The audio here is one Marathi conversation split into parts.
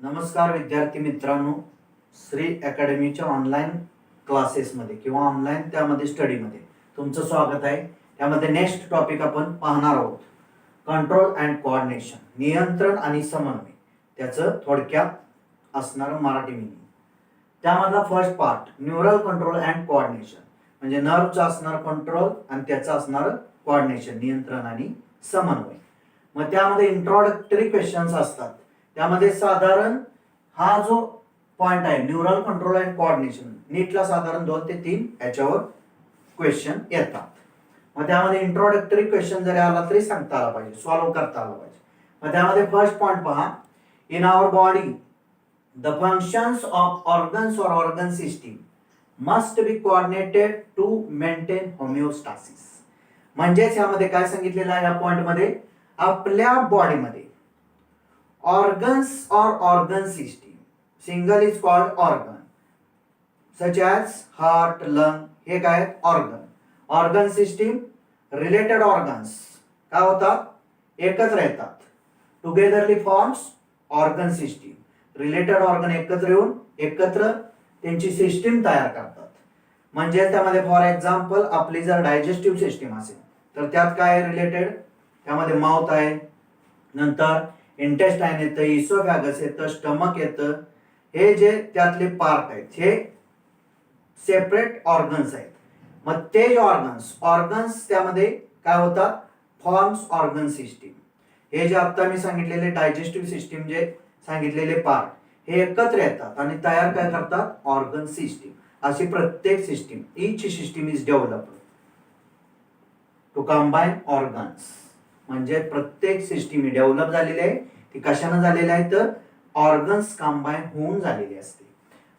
नमस्कार विद्यार्थी मित्रांनो, श्री अकॅडमीच्या ऑनलाईन क्लासेसमध्ये किंवा ऑनलाईन त्यामध्ये स्टडीमध्ये तुमचं स्वागत आहे. त्यामध्ये नेक्स्ट टॉपिक आपण पाहणार आहोत, कंट्रोल अँड कोऑर्डिनेशन, नियंत्रण आणि समन्वय. त्याचं थोडक्यात असणारं मराठी मिनिंग. त्यामधला first part neural control and coordination, म्हणजे नर्वचं असणार कंट्रोल आणि त्याचं असणार कोऑर्डिनेशन, नियंत्रण आणि समन्वय. मग त्यामध्ये इंट्रोडक्टरी क्वेश्चन्स असतात. त्यामध्ये साधारण हा जो पॉइंट आहे न्यूरल कंट्रोल अँड कोऑर्डिनेशन, नीटला साधारण 2 ते 3 याच्यावर क्वेश्चन येतात. मग त्यामध्ये इंट्रोडक्टरी क्वेश्चन जरी आला तरी सांगता आला पाहिजे, सॉल्व्ह करता आला पाहिजे. मग त्यामध्ये फर्स्ट पॉइंट पहा, in our body the functions of organs और organ system must be coordinated to maintain homeostasis. म्हणजेच यामध्ये काय सांगितलेलं आहे, या पॉइंट मध्ये आपल्या बॉडीमध्ये organs or organ system, single is called organ, such as heart, lung, हे काय organ. organ system related organs काय होतात, एकत्र येतात, togetherly forms organ system. related organ एकत्र येऊन एकत्र त्यांची सिस्टीम तयार करतात. म्हणजे त्यामध्ये फॉर एक्झाम्पल आपली जर डायजेस्टिव्ह सिस्टीम असेल तर त्यात काय रिलेटेड, त्यामध्ये माउथ आहे, नंतर इंटेस्टाइन येतं, इसोफॅगस येतं, स्टमक येतं. हे जे त्यातले पार्ट आहेत हे सेपरेट ऑर्गन्स आहेत. मग ते ऑर्गन्स त्यामध्ये काय होतात, फॉर्म्स ऑर्गन सिस्टीम. हे जे आता मी सांगितलेले डायजेस्टिव्ह सिस्टीम जे सांगितलेले पार्ट हे एकत्र येतात आणि तयार काय करतात, ऑर्गन सिस्टीम. अशी प्रत्येक system, each system is developed to combine organs. म्हणजे प्रत्येक सिस्टीम ही डेव्हलप झालेली आहे. ती कशाने झालेली आहे तर ऑर्गन्स कंबाईन होऊन झालेली असते.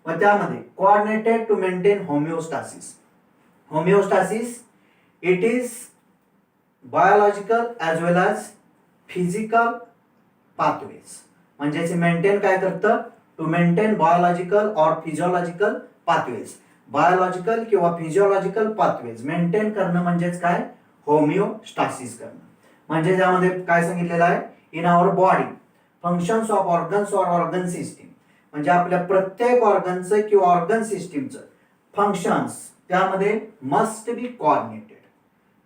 मग त्यामध्ये coordinated to maintain homeostasis. Homeostasis it is biological as well as physical pathways. म्हणजे मेंटेन काय करतं, to maintain biological or physiological pathways. Biological किंवा फिजिओलॉजिकल पाथवेज मेंटेन करणं म्हणजेच काय, होमिओस्टासिस करणं. म्हणजे त्यामध्ये काय सांगितलेलं आहे, in our body functions of organs और ऑर्गन सिस्टीम, म्हणजे आपल्या प्रत्येक ऑर्गनचं किंवा ऑर्गन सिस्टीमचं फंक्शन्स त्यामध्ये मस्ट बी कोऑर्डिनेटेड,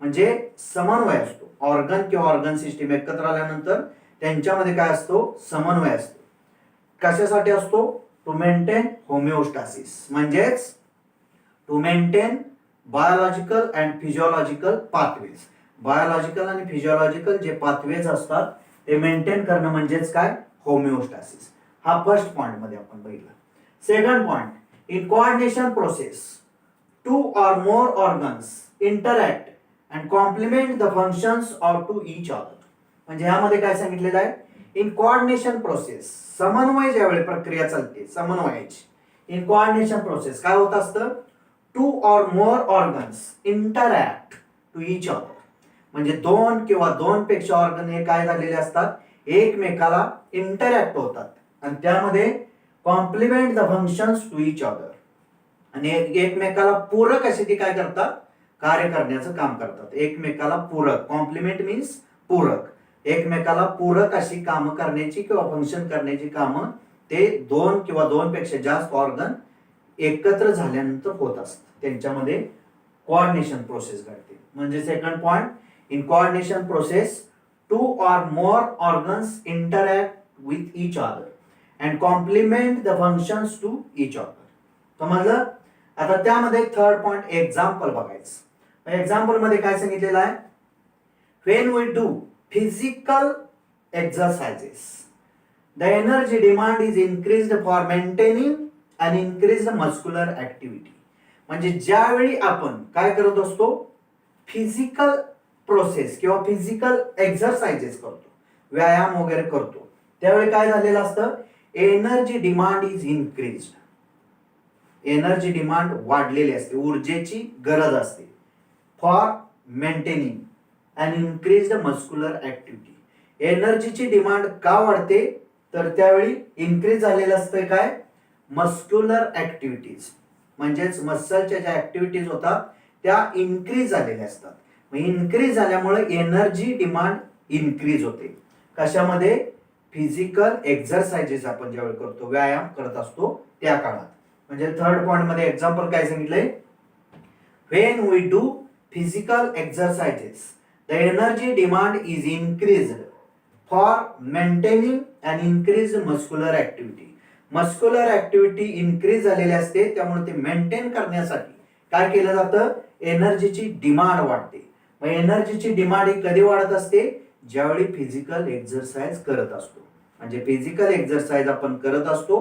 म्हणजे समन्वय असतो. ऑर्गन किंवा ऑर्गन सिस्टीम एकत्र आल्यानंतर त्यांच्यामध्ये काय असतो, समन्वय असतो. कशासाठी असतो, टू मेंटेन होमिओस्टासिस, म्हणजेच to maintain biological and physiological pathways. Biological आणि फिजिओलॉजिकल जे पाथवेज असतात ते मेंटेन करणं म्हणजेच काय, होमिओस्टासिस. हा फर्स्ट पॉइंट मध्ये आपण बघितला. Second point, in coordination process two or more organs interact and complement the functions of to each other. म्हणजे ह्यामध्ये काय सांगितलेलं आहे, इन कोऑर्डिनेशन प्रोसेस, समन्वय ज्यावेळी प्रक्रिया चालते समन्वयाची, इन कोऑर्डिनेशन प्रोसेस काय होत असतं, two or more organs interact to each other. म्हणजे 2 किंवा 2 पेक्षा ऑर्गन हे काय झालेले असतात, एकमेकाला इंटरॅक्ट होतात आणि त्यामध्ये complement the functions to each other, आणि एकमेकाला पूरक असे ती काय करतात, कार्य करण्याचं काम करतात. एकमेकाला पूरक, कॉम्प्लिमेंट मीन्स पूरक, एकमेकाला पूरक अशी कामं करण्याची किंवा फंक्शन करण्याची कामं ते 2 किंवा 2 पेक्षा जास्त ऑर्गन एकत्र झाल्यानंतर होत असतात. त्यांच्यामध्ये कोऑर्डिनेशन प्रोसेस घडते. म्हणजे second point, in coordination process two or more organs interact with each other and complement the functions to each other. समजलं. आता त्यामध्ये थर्ड पॉइंट एक्झाम्पल बघायचं. एक्झाम्पल मध्ये काय सांगितलेलं आहे, when we do physical exercises the energy demand is increased for maintaining and increased muscular activity. म्हणजे ज्यावेळी आपण काय करत असतो, फिजिकल प्रोसेस किंवा फिजिकल एक्सरसाइजेस करतो, व्यायाम वगैरे करतो, त्यावेळी काय झालेलं असतं, energy demand is increased. Energy demand वाढलेली असते, ऊर्जेची गरज असते, for maintaining and increased muscular activity. एनर्जीची डिमांड का वाढते तर त्यावेळी इन्क्रीज झालेलं असतं काय, मस्क्युलर ऍक्टिव्हिटीज. म्हणजेच मसलच्या ज्या ऍक्टिव्हिटीज होतात त्या इन्क्रीज झालेल्या असतात. इन्क्रीज झाल्यामुळे एनर्जी डिमांड इन्क्रीज होते. कशामध्ये, फिजिकल एक्झरसाइजेस आपण ज्यावेळी करतो, व्यायाम करत असतो त्या काळात. म्हणजे थर्ड पॉइंट मध्ये एक्झाम्पल काय सांगितलंय, when we do physical exercises the energy demand is increased for maintaining and increase muscular activity. Muscular activity increase झालेली असते, त्यामुळे ते मेंटेन करण्यासाठी काय केलं जातं, एनर्जीची डिमांड वाढते. मग एनर्जीची डिमांड ही कधी वाढत असते, ज्यावेळी फिजिकल एक्झरसाइज करत असतो. म्हणजे फिजिकल एक्झरसाइज आपण करत असतो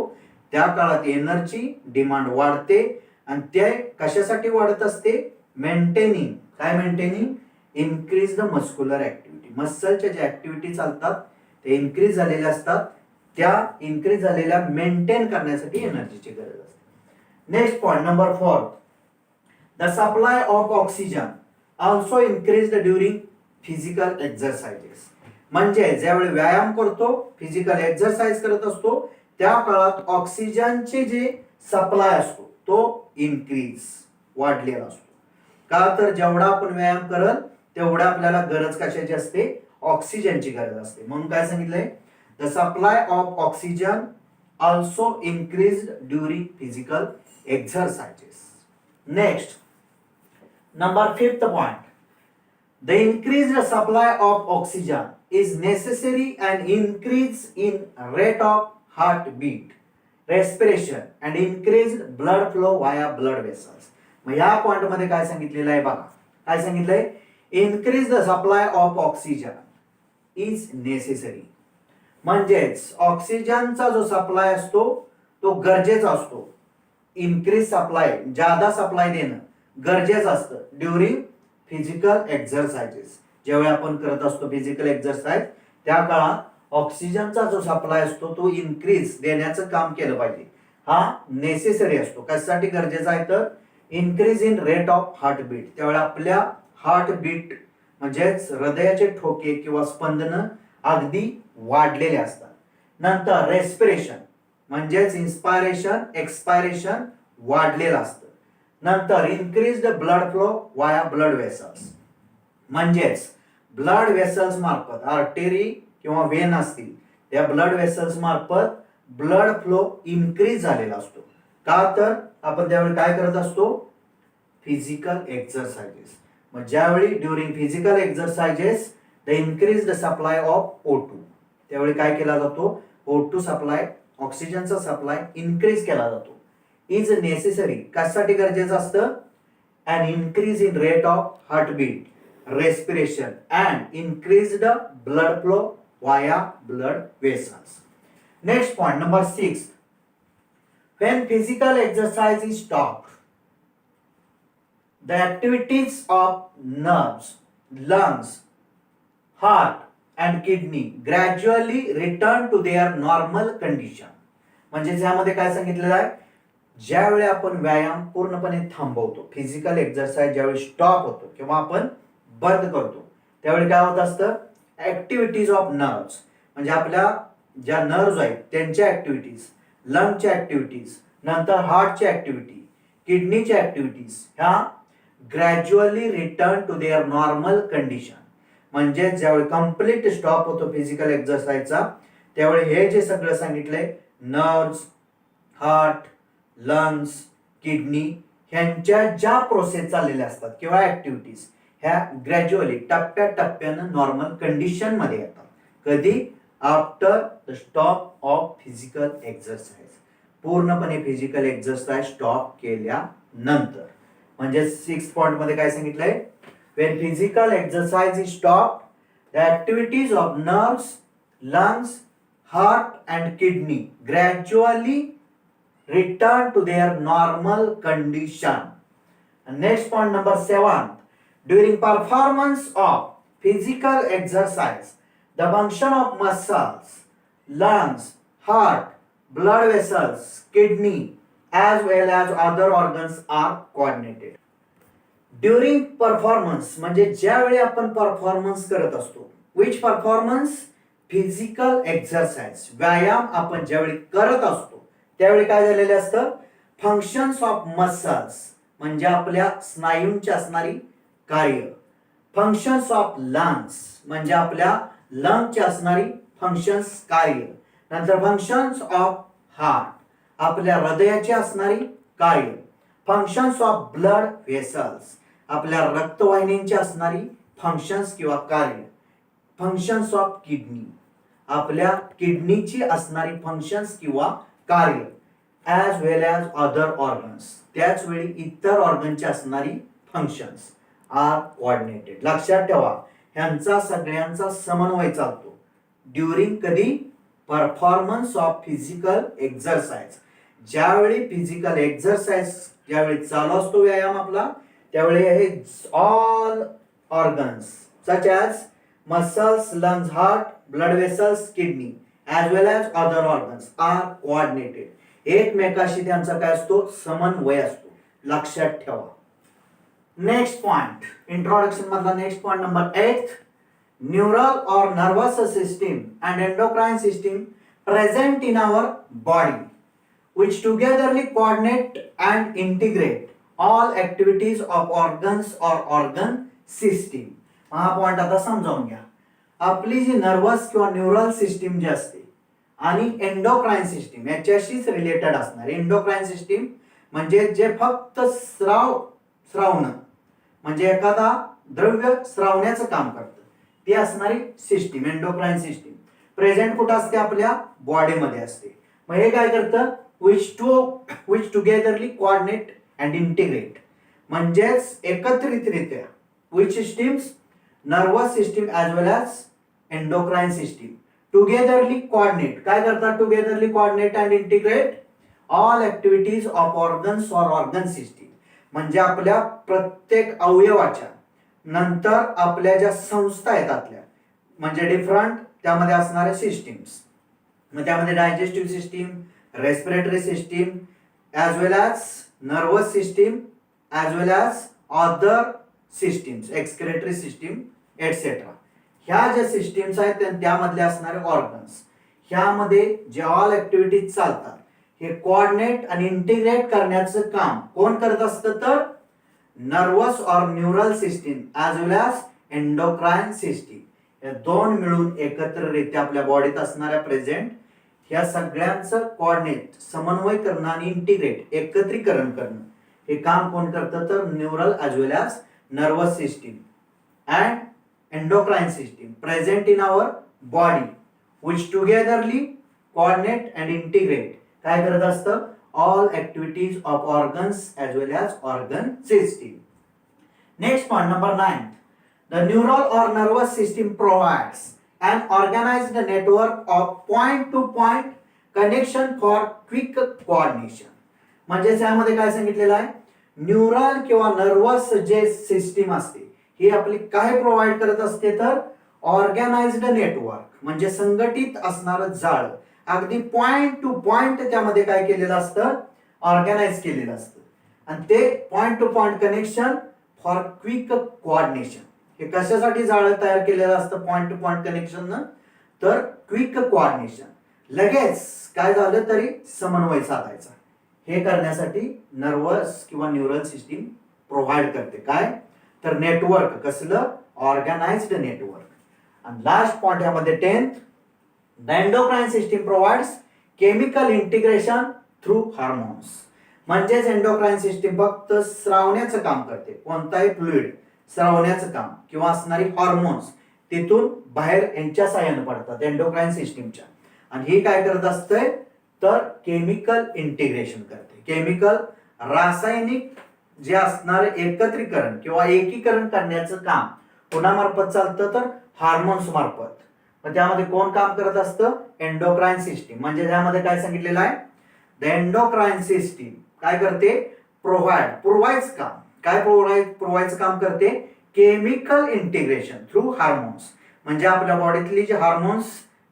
त्या काळात एनर्जी डिमांड वाढते आणि ते कशासाठी वाढत असते, मेंटेनिंग. काय maintaining, increase the muscular activity. मसलच्या ज्या ऍक्टिव्हिटी चालतात ते इन्क्रीज झालेल्या असतात, त्या इन्क्रीज झालेल्या मेंटेन करण्यासाठी एनर्जीची गरज असते. Next point number 4, the supply of oxygen also increased during physical exercises. म्हणजे ज्यावेळी व्यायाम करतो, फिजिकल एक्झरसाइज करत असतो त्या काळात ऑक्सिजनचे जे सप्लाय असतो तो इन्क्रीज वाढलेला असतो. का तर जेवढा आपण व्यायाम करल तेवढा आपल्याला गरज कशाची असते, ऑक्सिजनची गरज असते. म्हणून काय सांगितलंय, the supply of oxygen also increased during physical exercises. Next number 5th पॉइंट, the increased supply of oxygen is necessary and increase in rate of heartbeat, respiration and increased blood flow via blood vessels. मग या पॉइंट मध्ये काय सांगितलेलं आहे बघा, काय सांगितलंय, increase the supply of oxygen is necessary. म्हणजेच ऑक्सिजनचा जो सप्लाय असतो तो गरजेचा असतो. इन्क्रीज सप्लाय, ज्यादा सप्लाय देणं गरजेचं असतं ड्युरिंग फिजिकल एक्झरसाइजेस. ज्यावेळी आपण करत असतो फिजिकल एक्झरसाइज त्या काळात ऑक्सिजनचा जो सप्लाय असतो तो इन्क्रीज देण्याचं काम केलं पाहिजे. हा नेसेसरी असतो. कशासाठी गरजेचा आहे तर increase in rate of heartbeat. त्यावेळी आपल्या हार्टबीट म्हणजेच हृदयाचे ठोके किंवा स्पंदन अगदी वाढलेले असतात. नंतर रेस्पिरेशन म्हणजेच इन्स्पायरेशन एक्सपायरेशन वाढलेलं असतं. नंतर increase the blood flow via blood vessels. म्हणजेच ब्लड वेसल्स मार्फत, आर्टेरी किंवा वेन असतील त्या ब्लड वेसल्स मार्फत ब्लड फ्लो इन्क्रीज झालेला असतो. का तर आपण त्यावेळी काय करत असतो, फिजिकल एक्झरसाइजेस. मग ज्यावेळी during physical exercises the increase the supply of O2, त्यावेळी काय केला जातो, O2 सप्लाय, ऑक्सिजनचा सप्लाय इन्क्रीज केला जातो. इज नेसेसरी, कशासाठी गरजेचं असतं, and increase in rate of heartbeat, respiration and increased blood flow via blood vessels. Next point number 6, when physical exercise is stopped, the activities of nerves, lungs, heart and kidney gradually return to their normal condition. म्हणजे यामध्ये काय सांगितलेलं आहे, ज्यावेळी आपण व्यायाम पूर्णपणे थांबवतो, फिजिकल एक्झरसाइज ज्यावेळी स्टॉप होतो किंवा आपण बंद करतो त्यावेळी काय होत असतं, ऍक्टिव्हिटीज ऑफ नर्व्स म्हणजे आपल्या ज्या नर्व्स आहेत त्यांच्या ऍक्टिव्हिटीज, लंगच्या ऍक्टिव्हिटीज, नंतर हार्टच्या ऍक्टिव्हिटी, किडनीच्या ऍक्टिव्हिटीज ह्या gradually return to their normal condition. म्हणजे ज्यावेळी कम्प्लीट स्टॉप होतो फिजिकल एक्झरसाइजचा त्यावेळी हे जे सगळं सांगितलंय, नर्व्स, हार्ट, लंग्स, किडनी ह्यांच्या ज्या प्रोसेस चाललेल्या असतात किंवा ऍक्टिव्हिटीज ह्या ग्रॅज्युअली टप्प्याटप्प्यानं नॉर्मल कंडिशन मध्ये येतात. कधी, after the stop of physical exercise, पूर्णपणे फिजिकल एक्झरसाइज स्टॉप केल्यानंतर. म्हणजे 6th पॉइंट मध्ये काय सांगितलंय, when physical exercise is stopped, the activities of nerves, lungs, heart and kidney gradually return to their normal condition. And next point number 7, during performance of physical exercise, the function of muscles, lungs, heart, blood vessels, kidney as well as other organs are coordinated. During performance म्हणजे ज्यावेळी आपण परफॉर्मन्स करत असतो, विच परफॉर्मन्स, फिजिकल एक्झरसाइज, व्यायाम आपण ज्यावेळी करत असतो त्यावेळी काय झालेलं असतं, फंक्शन्स ऑफ मसल्स म्हणजे आपल्या स्नायूंची असणारी कार्य, फंक्शन्स ऑफ लंग्स म्हणजे आपल्या लंगची असणारी फंक्शन्स कार्य. नंतर फंक्शन्स ऑफ हार्ट आपल्या हृदयाची असणारी कार्य. फंक्शन्स ऑफ ब्लड व्हेसल्स आपल्या रक्तवाहिन्यांची असणारी फंक्शन्स किंवा कार्य. फंक्शन्स ऑफ किडनी आपल्या किडनीची असणारी फंक्शन्स किंवा कार्य. As well as other organs त्याचवेळी इतर ऑर्गनची असणारी फंक्शन्स आर कोऑर्डिनेटेड. लक्षात ठेवा ह्यांचा सगळ्यांचा समन्वय चालतो ड्युरिंग कधी परफॉर्मन्स ऑफ फिजिकल एक्झरसाइज. ज्यावेळी फिजिकल एक्झरसाइज ज्यावेळी चालू असतो व्यायाम आपला त्यावेळी हे all organs such as muscles, lungs, heart, blood vessels, kidney as well as other organs are coordinated. एकमेकाशी त्यांचा काय असतो समन्वय असतो. लक्षात ठेवा. नेक्स्ट पॉइंट इंट्रोडक्शन मधला next point number 8. Neural or nervous system and endocrine system present in our body which togetherly coordinate and integrate all activities of organs or organ system. हा पॉइंट आता समजावून घ्या. आपली जी नर्वस किंवा न्यूरल सिस्टीम जी असते आणि एंडोक्राइन सिस्टीम याच्याशीच रिलेटेड असणार. एंडोक्राइन सिस्टीम म्हणजे जे फक्त स्रावणं म्हणजे एखादा द्रव्य स्रावण्याचं काम करतं ती असणारी सिस्टीम एंडोक्राइन सिस्टीम प्रेझेंट कुठं असते आपल्या बॉडीमध्ये असते. मग हे काय करतं which togetherly coordinate and integrate म्हणजेच एकत्रितरित्या which systems nervous system as well as endocrine system togetherly coordinate काय करतात togetherly coordinate and integrate all activities of organs or organ system म्हणजे आपल्या प्रत्येक अवयवाच्या नंतर आपल्या ज्या संस्था आहेत आपल्या म्हणजे डिफरंट त्यामध्ये असणारे सिस्टीम्स. मग त्यामध्ये digestive system, respiratory system as well as nervous system as well as other systems excretory system etc. ह्या ज्या सिस्टीम्स आहेत त्यामधले असणारे ऑर्गन्स ह्यामध्ये जे ऑल ऍक्टिव्हिटीज चालतात हे कोऑर्डिनेट आणि इंटिग्रेट करण्याचं काम कोण करत असतं तर नर्वस और neural system as well as endocrine system या दोन मिळून एकत्ररित्या आपल्या बॉडीत असणाऱ्या प्रेझेंट ह्या सगळ्यांचं कोऑर्डिनेट समन्वय करणं आणि इंटिग्रेट एकत्रीकरण करणं हे काम कोण करतं तर neural as well as nervous system and endocrine system present in our body which togetherly coordinate and integrate काय करत असतं all activities of organs as well as organ system. Next point number 9. The neural or nervous system provides an organized network of point to point connection for quick coordination. म्हणजे यामध्ये काय सांगितलेलं आहे न्यूरल किंवा नर्वस जे सिस्टीम असते ही आपली काय प्रोव्हाइड करत असते तर ऑर्गनाइज्ड नेटवर्क म्हणजे संघटित असणारं जाळ अगदी पॉइंट टू पॉइंट त्यामध्ये काय केलेलं असतं ऑर्गनाइज केलेलं असतं आणि ते point two point connection for quick coordination. हे कशासाठी जाळं तयार केलेलं असतं पॉइंट टू पॉइंट कनेक्शन तर क्विक कोऑर्डिनेशन लगेच काय झालं तरी समन्वय साधायचा हे करण्यासाठी नर्वस किंवा न्यूरल सिस्टीम प्रोव्हाइड करते काय तर नेटवर्क कसलं ऑर्गनाइज्ड नेटवर्क. आणि लास्ट पॉइंट यामध्ये 10th. The endocrine system provides chemical integration through hormones म्हणजेच एंडोक्राइन सिस्टीम फक्त स्रावण्याचं काम करते कोणताही फ्लुइड स्रावण्याचं काम किंवा असणारी हॉर्मोन्स तिथून बाहेर यांच्या साह्याने पडतात एंडोक्राइन सिस्टीमच्या आणि ही काय करत असते तर केमिकल इंटिग्रेशन करते. केमिकल रासायनिक जे असणारे एकत्रीकरण किंवा एकीकरण करण्याचं काम कोणामार्फत चालतं तर हार्मोन्स मार्फत. मग त्यामध्ये कोण काम करत असतं एंडोक्राइन सिस्टीम म्हणजे त्यामध्ये काय सांगितलेलं आहे द एंडोक्राइन सिस्टीम काय करते प्रोव्हाइड्स काम काय प्रोव्हाइडचं काम करते केमिकल इंटिग्रेशन थ्रू हार्मोन्स म्हणजे आपल्या बॉडीतली जी हार्मोन्स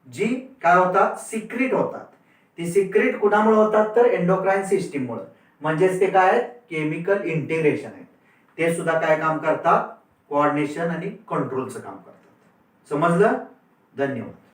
जी काय होतात सिक्रेट होतात ती सिक्रेट कुणामुळे होतात तर एंडोक्राइन सिस्टीम मुळे म्हणजेच ते काय केमिकल इंटिग्रेशन आहेत ते सुद्धा काय काम करतात कोऑर्डिनेशन आणि कंट्रोलचं काम करतात. समजलं. धन्यवाद.